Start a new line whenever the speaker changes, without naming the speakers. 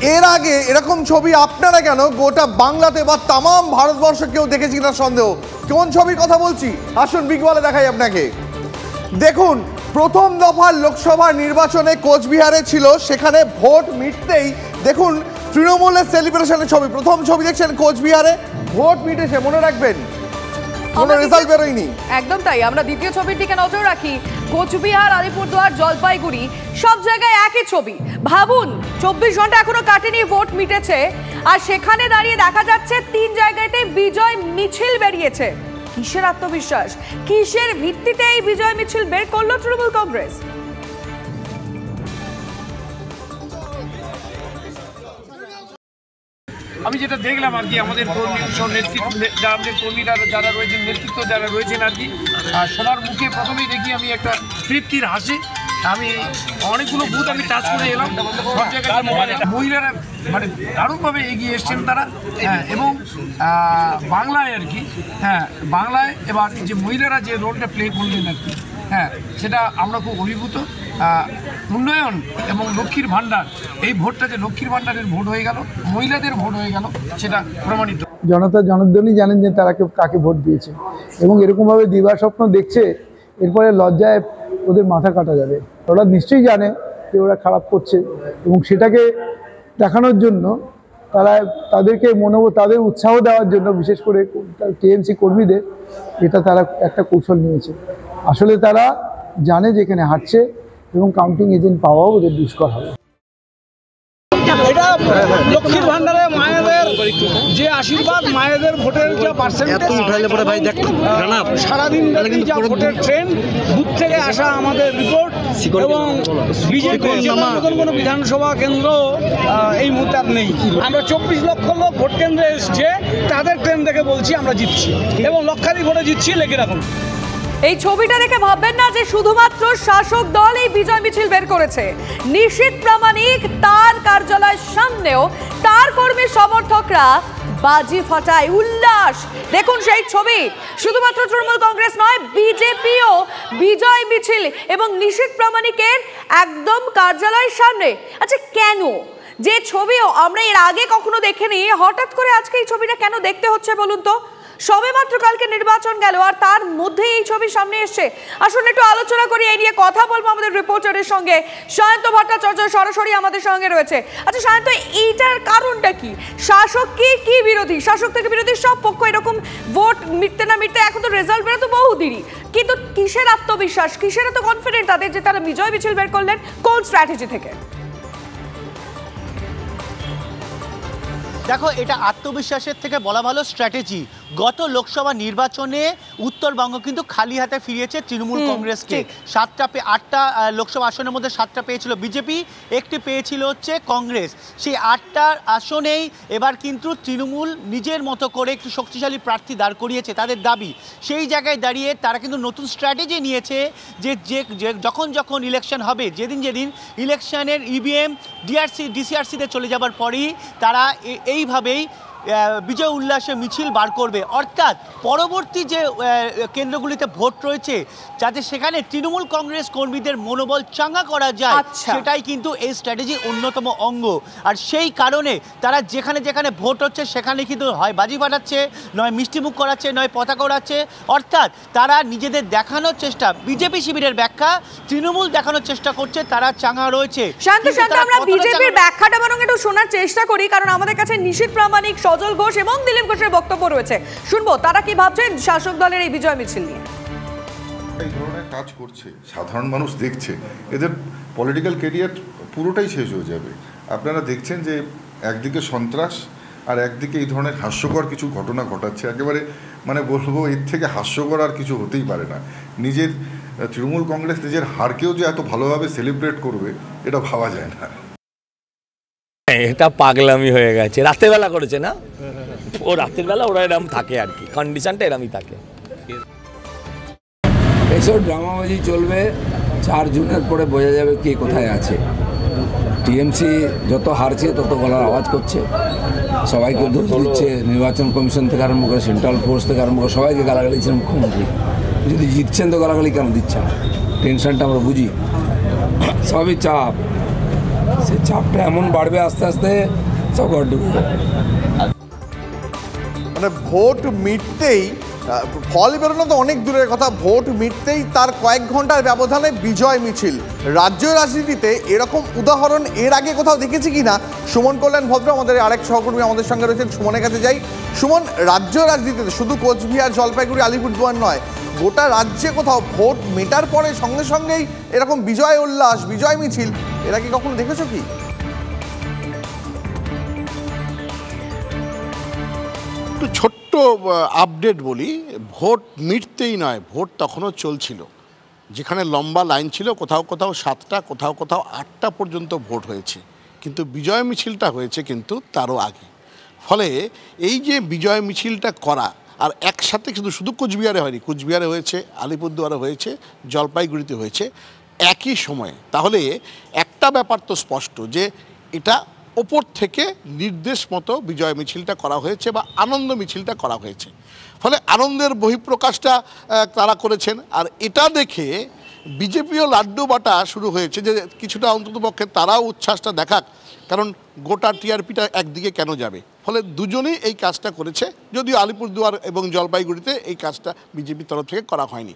এর আগে এরকম ছবি আপনারা কেন গোটা বাংলাতে বা তামাম ভারতবর্ষে কেউ দেখেছি কিনা সন্দেহ। কোন ছবির কথা বলছি আসুন বিগওয়ালে দেখাই আপনাকে। দেখুন, প্রথম দফার লোকসভা নির্বাচনে কোচবিহারে ছিল, সেখানে ভোট মিটতেই দেখুন তৃণমূলের সেলিব্রেশনের ছবি। প্রথম ছবি দেখছেন কোচবিহারে, ভোট মিটেছে, মনে রাখবেন কোনো রেজাল্ট বেরোয়নি।
একদম তাই। আমরা দ্বিতীয় ছবির দিকে নজর রাখি। কোচবিহার, আলিপুরদুয়ার, জলপাইগুড়ি সব জায়গায় একই ছবি। ভাবুন 24 ঘন্টা এখনো কাটেনি, ভোট মিটেছে, আর সেখানে দাঁড়িয়ে দেখা যাচ্ছে 3 জায়গাতে বিজয় মিছিল বেরিয়েছে। কিসের আত্মবিশ্বাস, কিসের ভিত্তিতে এই বিজয় মিছিল বের করলো তৃণমূল কংগ্রেস?
আমি যেটা দেখলাম আর কি, আমাদের কর্মীরা যারা রয়েছেন, নেতৃত্ব যারা রয়েছেন আর কি, সবার মুখে প্রথমেই দেখি আমি একটা তৃপ্তির হাসি। আমি অনেকগুলো বুথ আমি টাচ করে এলাম, সব জায়গায় মহিলারা মানে দারুণভাবে এগিয়ে এসছেন তারা। হ্যাঁ, এবং বাংলায় আর কি, হ্যাঁ বাংলায় এবার যে মহিলারা যে রোলটা প্লে করলেন আর কি, হ্যাঁ সেটা আমরা খুব অভিভূত। উন্নয়ন এবং লক্ষ্মীর ভাণ্ডার, এই ভোটটা যে লক্ষ্মীর ভাণ্ডারের ভোট হয়ে গেল, মহিলাদের ভোট হয়ে গেল, সেটা প্রমাণিত।
জনতা জনার্দনই জানেন যে তারা কাকে ভোট দিয়েছে, এবং এরকমভাবে দিবার স্বপ্ন দেখছে, এরপরে লজ্জায় ওদের মাথা কাটা যাবে। ওরা নিশ্চয়ই জানে যে ওরা খারাপ করছে, এবং সেটাকে দেখানোর জন্য তাদেরকে তাদের উৎসাহ দেওয়ার জন্য, বিশেষ করে টিএমসি কর্মীদের, এটা তারা একটা কৌশল নিয়েছে। আসলে তারা জানে যে এখানে হারছে, এবং কাউন্টিং এজেন্ট পাওয়াও ওদের দুষ্কর হবে।
এটা লক্ষ্মীর ভান্ডারে মায়েদের যে আশীর্বাদ, মায়েদের ভোটের যে পার্সেন্টেজ, সারাদিন যা ভোটের ট্রেন্ড, বুথ থেকে আসা আমাদের রিপোর্ট, এবং বিজেপি নতুন কোনো বিধানসভা কেন্দ্র এই মুহূর্তে আর নেই। আমরা 24 লক্ষ লোক ভোট কেন্দ্রে এসছে, তাদের ট্রেন্ড দেখে বলছি আমরা জিতছি, এবং লক্ষাধিক ভোটে জিতছি, লেগে রাখুন।
এই ছবিটা দেখে ভাববেন না যে শুধুমাত্র শাসক দল এই বিজয় মিছিল বের করেছে। নিশীথ প্রামাণিক তার কার্যালয়ের সামনেও তার কর্মী সমর্থকরা বাজি ফাটায়, উল্লাস। দেখুন সেই ছবি। শুধুমাত্র তৃণমূল কংগ্রেস নয়, বিজেপিও বিজয় মিছিল এবং নিশীথ প্রামাণিকের একদম কার্যালয়ের সামনে। আচ্ছা, কেন যে ছবিও আমরা এর আগে কখনো দেখিনি, হঠাৎ করে আজকে এই ছবিটা কেন দেখতে হচ্ছে বলুন তো? সবেমাত্র কালকে নির্বাচন গেল, আর তার মধ্যে এই ছবি সামনে এসছে। আসলে একটু আলোচনা করি, এই নিয়ে কথা বলবো আমাদের রিপোর্টারের সঙ্গে। সায়ন্ত ভট্টাচার্য সরাসরি আমাদের সঙ্গে রয়েছে। আচ্ছা সায়ন্ত, এইটার কারণটা কি? শাসক কি বিরোধী? শাসক থেকে বিরোধী সব পক্ষ এরকম ভোট মিটতে না মিটতে এখন তো রেজাল্ট বেরোতে বহু দেরি, কিন্তু কিসের আত্মবিশ্বাস, কিসের এত কনফিডেন্ট তাদের যে তারা বিজয় মিছিল বের করলেন? কোন স্ট্র্যাটেজি থেকে?
দেখো, এটা আত্মবিশ্বাসের থেকে বলা ভালো স্ট্র্যাটেজি। গত লোকসভা নির্বাচনে উত্তরবঙ্গ কিন্তু খালি হাতে ফিরিয়েছে তৃণমূল কংগ্রেসকে। 8টা লোকসভা আসনের মধ্যে 7টা পেয়েছিল বিজেপি, 1টি পেয়েছিল হচ্ছে কংগ্রেস। সেই 8টা আসনেই এবার কিন্তু তৃণমূল নিজের মতো করে একটু শক্তিশালী প্রার্থী দাঁড় করিয়েছে, তাদের দাবি। সেই জায়গায় দাঁড়িয়ে তারা কিন্তু নতুন স্ট্র্যাটেজি নিয়েছে যে যখন ইলেকশন হবে, যেদিন ইলেকশনের ইভিএম ডিসিআরসিতে চলে যাবার পরেই তারা এইভাবেই বিজয় উল্লাসে মিছিল বার করবে। অর্থাৎ পরবর্তী যে কেন্দ্রগুলিতে ভোট রয়েছে, যাতে সেখানে তৃণমূল কংগ্রেস কর্মীদের মনোবল চাঙ্গা করা যায়, সেটাই কিন্তু এই স্ট্র্যাটেজির অন্যতম অঙ্গ। আর সেই কারণে তারা যেখানে ভোট হচ্ছে সেখানে কিন্তু হয় বাজি ফাটাচ্ছে, নয় মিষ্টিমুখ করাচ্ছে, নয় পতাকা ওড়াচ্ছে। অর্থাৎ তারা নিজেদের দেখানোর চেষ্টা, বিজেপি শিবিরের ব্যাখ্যা, তৃণমূল দেখানোর চেষ্টা করছে তারা চাঙ্গা রয়েছে।
শান্ত আমরা বিজেপির ব্যাখ্যাটা বরং একটু শোনার চেষ্টা করি, কারণ আমাদের কাছে নিশীথ প্রামাণিক, সজল ঘোষ এবং দিলীপ ঘোষের বক্তব্য রয়েছে। শুনবো তারা কি ভাবছেন শাসক দলের এই বিজয় মিছিল নিয়ে।
এই ধরনের কাজ করছে, সাধারণ মানুষ দেখছে, এদের পলিটিক্যাল ক্যারিয়ার পুরোটাই শেষ হয়ে যাবে। আপনারা দেখছেন যে একদিকে সন্ত্রাস, আর একদিকে এই ধরনের হাস্যকর কিছু ঘটনা ঘটাচ্ছে। একেবারে মানে বলবো, এর থেকে হাস্যকর আর কিছু হতেই পারে না। তৃণমূল কংগ্রেস নিজের হারকেও যে এত ভালোভাবে সেলিব্রেট করবে, এটা ভাবা যায় না।
এটা পাগলামি হয়ে গেছে। রাতেরবেলা করেছে না, ও রাতেরবেলা ওরা এরকম থাকে আর কি, কন্ডিশনটা এরমই থাকে।
এইসব ড্রামাবাজি চলবে, 4 জুনের পরে বোঝা যাবে কে কোথায় আছে। টিএমসি যত হারছে তত গলার আওয়াজ করছে, সবাইকে দোষ দিচ্ছে, নির্বাচন কমিশন থেকে আরম্ভ করে সেন্ট্রাল ফোর্স থেকে আরম্ভ করে সবাইকে গালাগালি দিচ্ছেন মুখ্যমন্ত্রী। যদি জিতছেন তো গালাগালি কেন দিচ্ছেন? টেনশনটা আমরা বুঝি, সবই চাপ। সেই চাপটা এমন বাড়বে আস্তে আস্তে সব ঘর ডুবে যাবে।
মানে ভোট মিটতেই ফল বেরোনো তো অনেক দূরের কথা, ভোট মিটতেই তার কয়েক ঘন্টার ব্যবধানে বিজয় মিছিল। রাজ্য রাজনীতিতে এরকম উদাহরণ এর আগে কোথাও দেখেছি কিনা সুমন কল্যাণ ভদ্র আমাদের আরেক সহকর্মী আমাদের সঙ্গে রয়েছেন, সুমনের কাছে যাই। সুমন, রাজ্য রাজনীতিতে শুধু কোচবিহার, জলপাইগুড়ি, আলিপুরদুয়ার নয়, গোটা রাজ্যে কোথাও ভোট মেটার পরে সঙ্গে সঙ্গেই এরকম বিজয় উল্লাস, বিজয় মিছিল এর আগে কখনো দেখেছো কি?
একটু ছোট্ট আপডেট বলি, ভোট মিটতেই নয়, ভোট তখনও চলছিল। যেখানে লম্বা লাইন ছিল, কোথাও কোথাও 7টা, কোথাও কোথাও 8টা পর্যন্ত ভোট হয়েছে, কিন্তু বিজয় মিছিলটা হয়েছে কিন্তু তারও আগে। ফলে এই যে বিজয় মিছিলটা করা, আর একসাথে শুধু কোচবিহারে হয়নি, কোচবিহারে হয়েছে, আলিপুরদুয়ারে হয়েছে, জলপাইগুড়িতে হয়েছে একই সময়ে। তাহলে একটা ব্যাপার তো স্পষ্ট যে এটা ওপর থেকে নির্দেশ মতো বিজয় মিছিলটা করা হয়েছে বা আনন্দ মিছিলটা করা হয়েছে। ফলে আনন্দের বহিঃপ্রকাশটা তারা করেছেন। আর এটা দেখে বিজেপিও লাড্ডু বাটা শুরু হয়েছে যে কিছুটা অন্ততপক্ষে তারাও উচ্ছ্বাসটা দেখাক, কারণ গোটা টিআরপিটা একদিকে কেন যাবে। ফলে দুজনেই এই কাজটা করেছে, যদিও আলিপুরদুয়ার এবং জলপাইগুড়িতে এই কাজটা বিজেপির তরফ থেকে করা হয়নি।